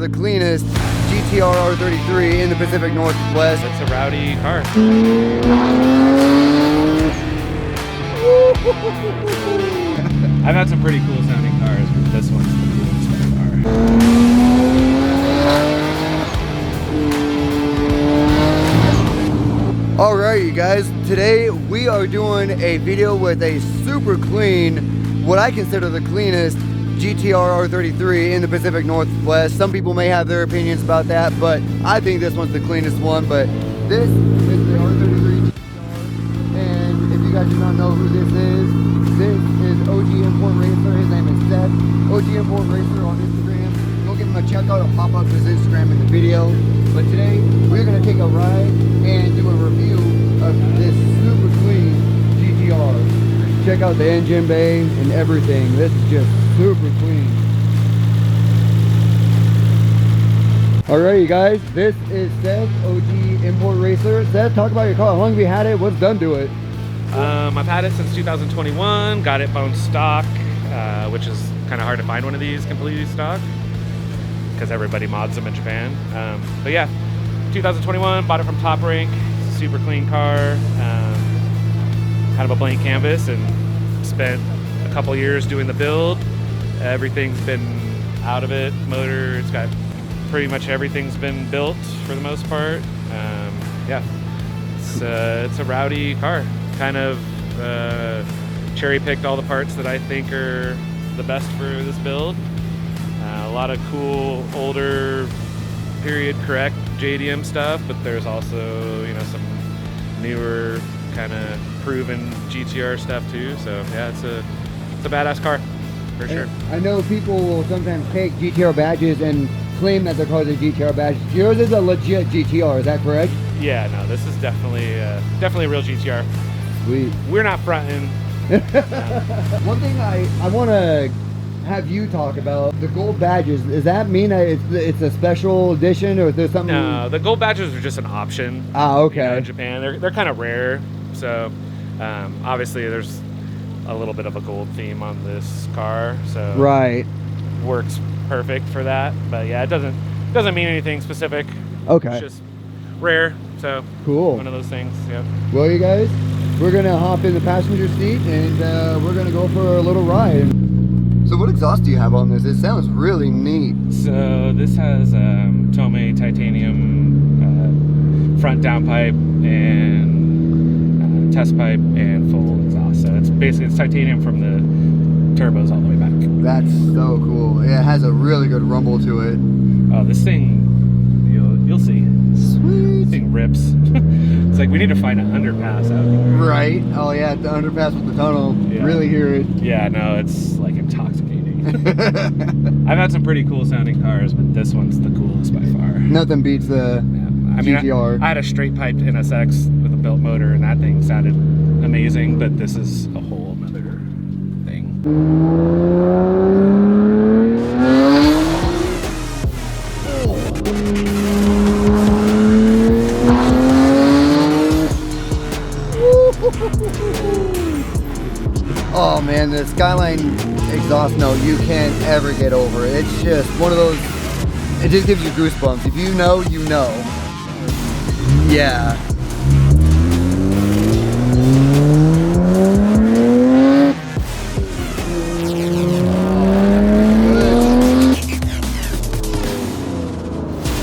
The cleanest GT-R R33 in the Pacific Northwest. It's a rowdy car. I've had some pretty cool sounding cars, but this one's the coolest by far. Alright you guys, today we are doing a video with a super clean, what I consider the cleanest GT-R R33 in the Pacific Northwest. Some people may have their opinions about that, but I think this one's the cleanest one. But this is the R33 GT-R, and if you guys do not know who this is OG Import Racer. His name is Seth. OG Import Racer on Instagram. Go give him a check out. I'll pop up his Instagram in the video. But today we're gonna take a ride and do a review of this super clean GT-R. Check out the engine bay and everything. This is just super clean. Alright you guys, this is Seth, OG Import Racer. Seth, talk about your car. How long have you had it? What's done to it? I've had it since 2021. Got it bone stock, which is kind of hard to find one of these completely stock because everybody mods them in Japan. But yeah, 2021, bought it from Top Rank. It's a super clean car. Kind of a blank canvas, and spent a couple years doing the build. Everything's been out of it. Motor, it's got pretty much everything's been built for the most part. Yeah, it's a rowdy car. Kind of cherry picked all the parts that I think are the best for this build. A lot of cool older period correct JDM stuff, but there's also, you know, some newer kind of proven GTR stuff too. So yeah, it's a badass car for sure. I know people will sometimes take GTR badges and claim that their cars are GTR badges. Yours is a legit GTR, is that correct? Yeah, no, this is definitely a real GTR. Sweet. We're not fronting. One thing I want to have you talk about, the gold badges. Does that mean that it's a special edition, or is there something? No, the gold badges are just an option. Ah, okay. You know, in Japan, they're kind of rare. So obviously there's a little bit of a gold theme on this car, so right, works perfect for that. But yeah, it doesn't mean anything specific. Okay, it's just rare. So cool, one of those things. Yeah. Well, you guys, we're gonna hop in the passenger seat and we're gonna go for a little ride. So what exhaust do you have on this? It sounds really neat. So this has Tomei titanium front downpipe and test pipe and full exhaust. So it's basically titanium from the turbos all the way back. That's so cool. Yeah, it has a really good rumble to it. Oh, this thing, you'll see. Sweet. This thing rips. It's like we need to find an underpass out here. Right. Oh yeah, the underpass with the tunnel. Yeah. Really hear it. Yeah, no, it's like intoxicating. I've had some pretty cool sounding cars, but this one's the coolest by far. Nothing beats the GTR. I had a straight piped NSX with a built motor, and that thing sounded amazing, but this is a whole other thing. Oh man, the Skyline exhaust note, you can't ever get over it. It's just one of those, it just gives you goosebumps. If you know, you know. Yeah.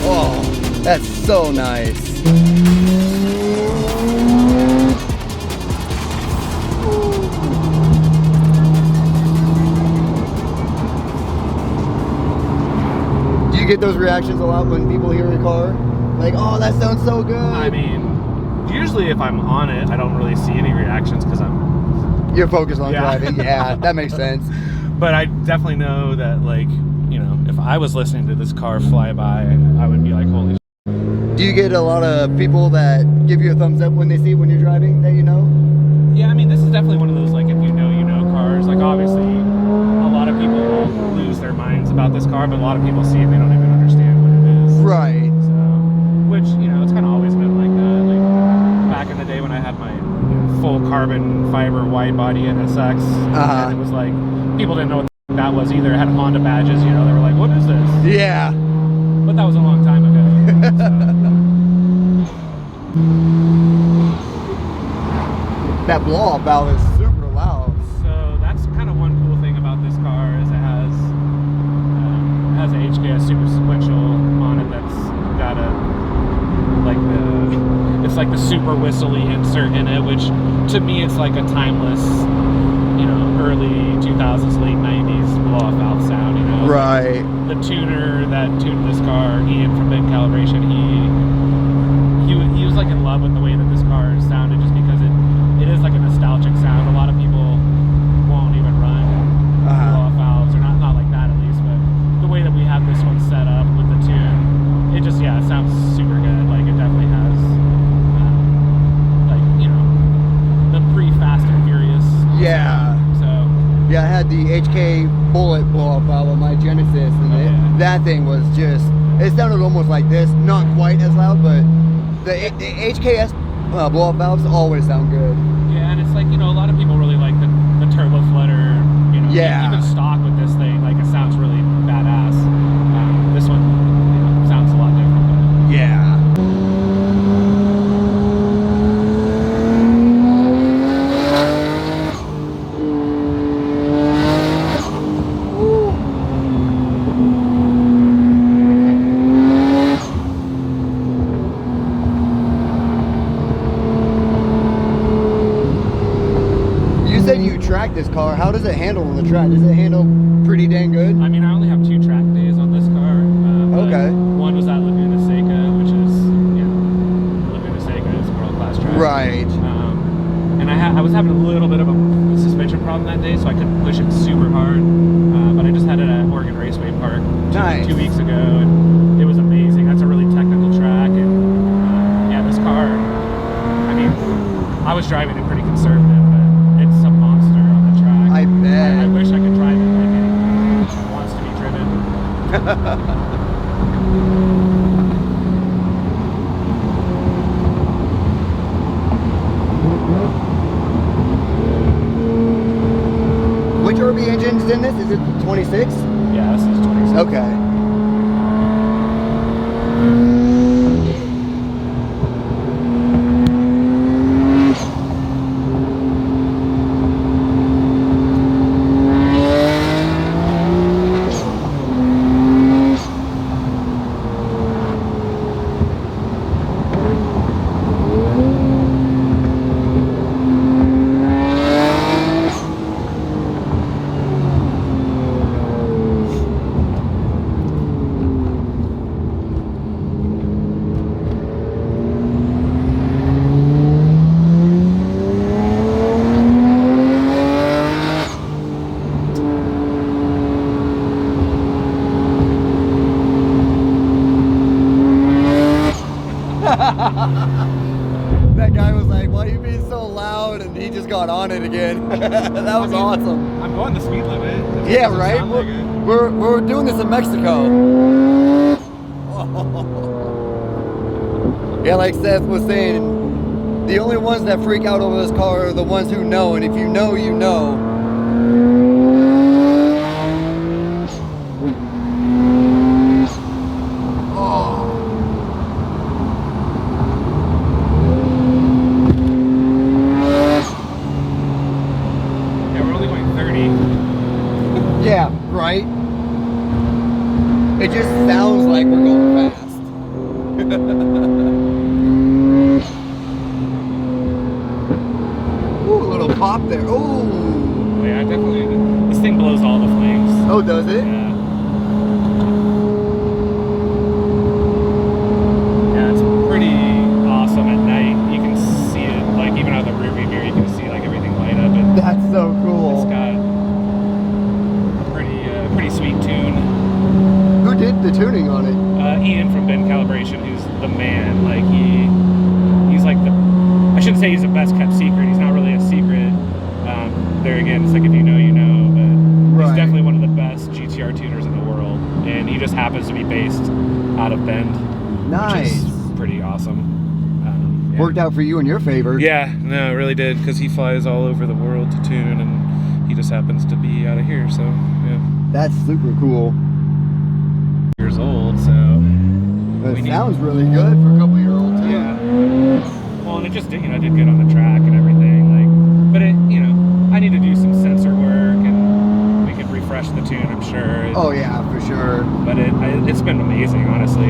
Oh, that's so nice. Do you get those reactions a lot when people hear your car? Like, oh, that sounds so good. I mean, usually if I'm on it, I don't really see any reactions because you're focused on driving. Yeah, that makes sense. But I definitely know that, like, you know, if I was listening to this car fly by, I would be like, holy shit. Do you get a lot of people that give you a thumbs up when they see when you're driving that you know? Yeah, I mean, this is definitely one of those, like, if you know cars. Like, obviously, a lot of people will lose their minds about this car, but a lot of people see it, they don't even understand what it is. Right. So, which, you know, it's kind of always been like that. Like, back in the day when I had my full carbon fiber wide body NSX, and it was like, people didn't know what that was either. It had Honda badges, you know, they were like, what is this? Yeah. that was a long time ago. That blow-off valve is super loud. So that's kind of one cool thing about this car is it has an HKS super sequential on it that's got a it's like the super whistly insert in it, which to me it's like a timeless, you know, early 2000s, late 90s blow-off valve sound, you know. Right. The tuner that tuned this car, Ian from Big Calibration, he was like in love with the way that this car sounded, just because it is like a nostalgic sound. A lot of people won't even run blow-off valves, or not like that at least, but the way that we have this one set up with the tune, it just, yeah, it sounds super good. Like it definitely has like, you know, the pre-Fast and Furious Yeah. sound. So yeah, I had the HK Bullet blow-off valve on my Genesis, and that thing was just, it sounded almost like this, not quite as loud, but the HKS blow-off valves always sound good. yeah, and it's like, you know, a lot of people really like the turbo flutter, you know, Yeah. even stock with this thing, like it sounds really badass. This one, you know, sounds a lot different. But Yeah. You said you tracked this car. How does it handle on the track? Does it handle pretty dang good? I mean, I only have 2 track days on this car. But Okay. one was at Laguna Seca, which is, yeah, Laguna Seca is a world-class track. Right. And I was having a little bit of a suspension problem that day, so I couldn't push it super hard. But I just had it at Oregon Raceway Park Nice. 2 weeks ago, and it was amazing. That's a really technical track, and yeah, this car, I mean, I was driving it pretty conservative, but it's a monster on the track. I bet. I wish I could drive it like it wants to be driven. Which RB engine's in this? Is it 26? Yeah, this is 26. Okay. That guy was like, why are you being so loud? And he just got on it again. That was awesome. I'm going the speed limit. It Yeah, doesn't right? sound like it. We're doing this in Mexico. Yeah, like Seth was saying, the only ones that freak out over this car are the ones who know, and if you know, you know. Yeah, we're only going 30. Yeah, right? It just sounds like we're going fast. Ooh, a little pop there. Ooh. Yeah, definitely. This thing blows all the flames. Oh, does it? Yeah. Yeah, it's pretty awesome at night. You can see it, like even out of the rearview mirror, you can see like everything light up. And That's so it's cool. got a pretty sweet tune. Who did the tuning on it? Ian from Ben Calibration, who's the man. Like he's like the, I shouldn't say he's the best kept secret. He's not really a secret. There again, it's like if you know, you know. But he's Right. definitely one of the best GTR tuners in the world, and he just happens to be based out of Bend. Nice. Which is pretty awesome. Yeah. Worked out for you in your favor. Yeah, no, it really did, because he flies all over the world to tune, and he just happens to be out of here. So yeah, That's super cool. years old. So sounds really good for a couple-year-old too. Yeah. Well, and it just did, you know, did good on the track and everything. Like, but it, you know, I need to do some sensor work, and we could refresh the tune, I'm sure. Oh yeah, for sure. But it's been amazing, honestly.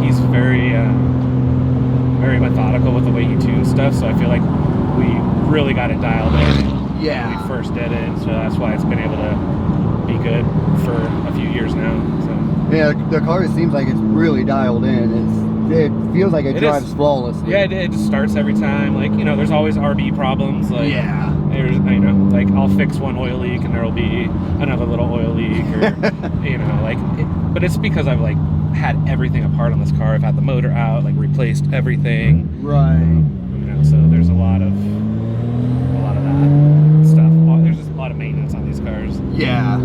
He's very very methodical with the way he tunes stuff. So I feel like we really got it dialed in. Yeah. When we first did it, so that's why it's been able to be good for a few years now. So. Yeah, the car seems like it's really dialed in. It feels like it drives flawlessly. Yeah, it just starts every time. Like, you know, there's always RB problems. Like, yeah. There's, you know, like I'll fix one oil leak and there'll be another little oil leak, or you know, like. But it's because I've like had everything apart on this car. I've had the motor out, like replaced everything. Right. You know, so there's a lot of that stuff. There's just a lot of maintenance on these cars. Yeah.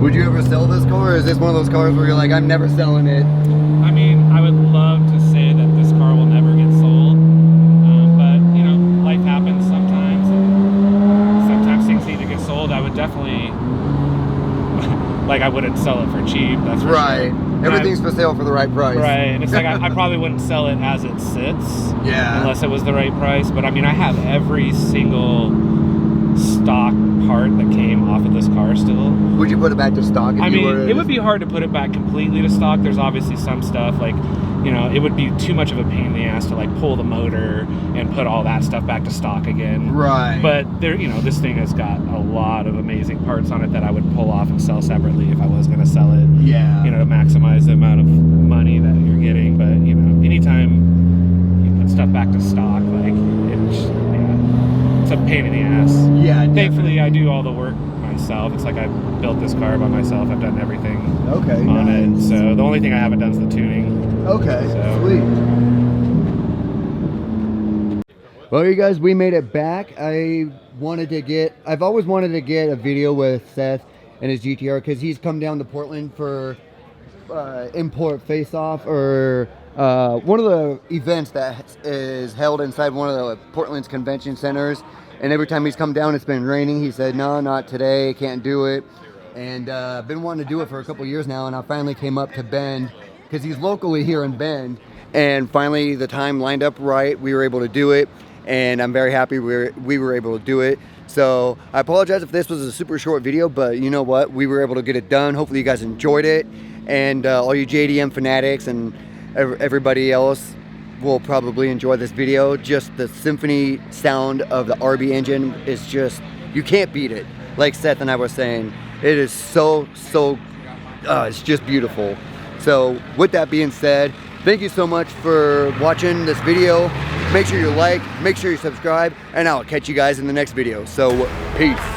Would you ever sell this car, or is this one of those cars where you're like, I'm never selling it? I mean, I would love to say that this car will never get sold, but you know, life happens sometimes, and sometimes things need to get sold. I would definitely, like, I wouldn't sell it for cheap, that's for right. sure. Everything's for sale for the right price. Right, and it's like, I probably wouldn't sell it as it sits, yeah, unless it was the right price, but I mean, I have every single stock part that came off of this car still. Would you put it back to stock if I mean, you were... it would be hard to put it back completely to stock. There's obviously some stuff, like, you know, it would be too much of a pain in the ass to like pull the motor and put all that stuff back to stock again. Right. But there, you know, this thing has got a lot of amazing parts on it that I would pull off and sell separately if I was going to sell it. Yeah. You know, to maximize the amount of money that you're getting. But, you know, anytime you put stuff back to stock, like, it's a pain in the ass. Yeah, thankfully I do all the work myself. It's like I built this car by myself. I've done everything on it. So the only thing I haven't done is the tuning. Okay, so. Sweet. Well, you guys, we made it back. I've always wanted to get a video with Seth and his GTR, because he's come down to Portland for import face-off, or one of the events that is held inside one of the Portland's convention centers. And every time he's come down, it's been raining. He said, no, not today, can't do it. And I've been wanting to do it for a couple years now, and I finally came up to Bend, because he's locally here in Bend. And finally, the time lined up right. We were able to do it, and I'm very happy we were able to do it. So I apologize if this was a super short video, but you know what? We were able to get it done. Hopefully you guys enjoyed it. And all you JDM fanatics and everybody else will probably enjoy this video. Just the symphony sound of the RB engine is just, you can't beat it. Like Seth and I were saying, it is so it's just beautiful. So with that being said, thank you so much for watching this video. Make sure you like, make sure you subscribe, and I'll catch you guys in the next video. So peace.